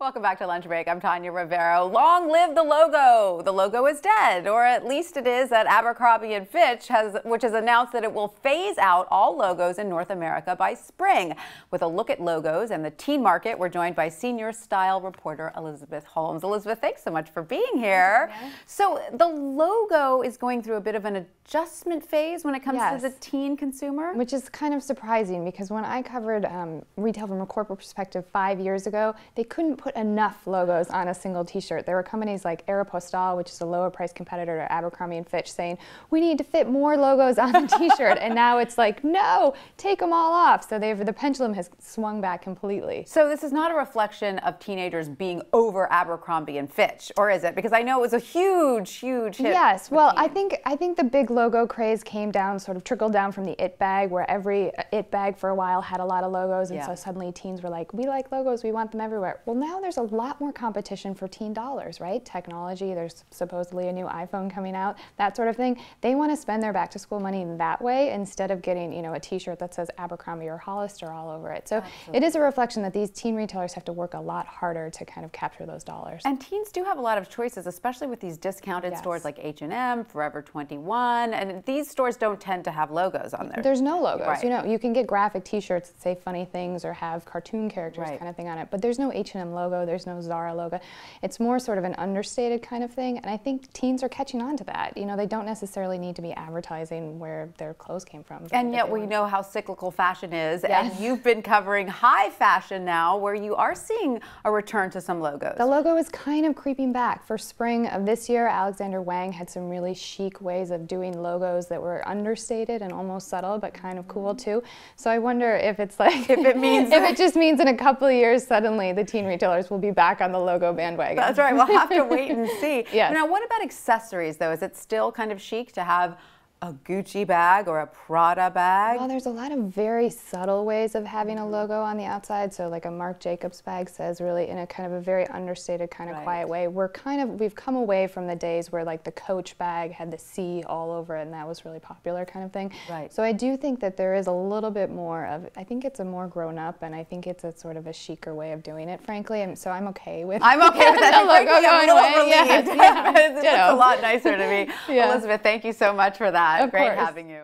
Welcome back to Lunch Break. I'm Tanya Rivero. Long live the logo. The logo is dead, or at least it is at Abercrombie Fitch, which has announced that it will phase out all logos in North America by spring. With a look at logos and the teen market, we're joined by senior style reporter Elizabeth Holmes. Elizabeth, thanks so much for being here. So the logo is going through a bit of an adjustment phase when it comes to the teen consumer? Which is kind of surprising because when I covered retail from a corporate perspective 5 years ago, they couldn't put enough logos on a single t-shirt. There were companies like Abercrombie, which is a lower price competitor to Abercrombie Fitch, saying, we need to fit more logos on the t-shirt. And now it's like, no, take them all off. So the pendulum has swung back completely. So this is not a reflection of teenagers being over Abercrombie and Fitch, or is it? Because I know it was a huge, huge hit. Yes, well, I think the big logo craze came down, sort of trickled down from the It bag, where every It bag for a while had a lot of logos, and so suddenly teens were like, we like logos, we want them everywhere. Well, now there's a lot more competition for teen dollars, right? Technology, there's supposedly a new iPhone coming out, that sort of thing. They want to spend their back to school money that way instead of getting, you know, a t-shirt that says Abercrombie or Hollister all over it. So it is a reflection that these teen retailers have to work a lot harder to kind of capture those dollars. And teens do have a lot of choices, especially with these discounted stores like H&M, Forever 21, and these stores don't tend to have logos on there. There's no logos. You know, you can get graphic t-shirts that say funny things or have cartoon characters kind of thing on it, but there's no H&M logo, there's no Zara logo. It's more sort of an understated kind of thing, and I think teens are catching on to that. You know, they don't necessarily need to be advertising where their clothes came from. And yet we know how cyclical fashion is, and you've been covering high fashion now, where you are seeing a return to some logos. The logo is kind of creeping back. For spring of this year, Alexander Wang had some really chic ways of doing logos that were understated and almost subtle, but kind of cool too. So I wonder if it's like, if it just means in a couple of years suddenly the teen retailers will be back on the logo bandwagon. That's right. We'll have to wait and see. Now, what about accessories, though? Is it still kind of chic to have a Gucci bag or a Prada bag? Well, there's a lot of very subtle ways of having a logo on the outside. So like a Marc Jacobs bag says, really in a kind of a very understated kind of quiet way. We've come away from the days where like the Coach bag had the C all over it and that was really popular kind of thing. So I do think that there is a little bit more of, I think it's a more grown up, and I think it's a sort of a chicer way of doing it, frankly. And so I'm okay with that. The logo going away. It looks a lot nicer to me. Elizabeth, thank you so much for that. Great having you.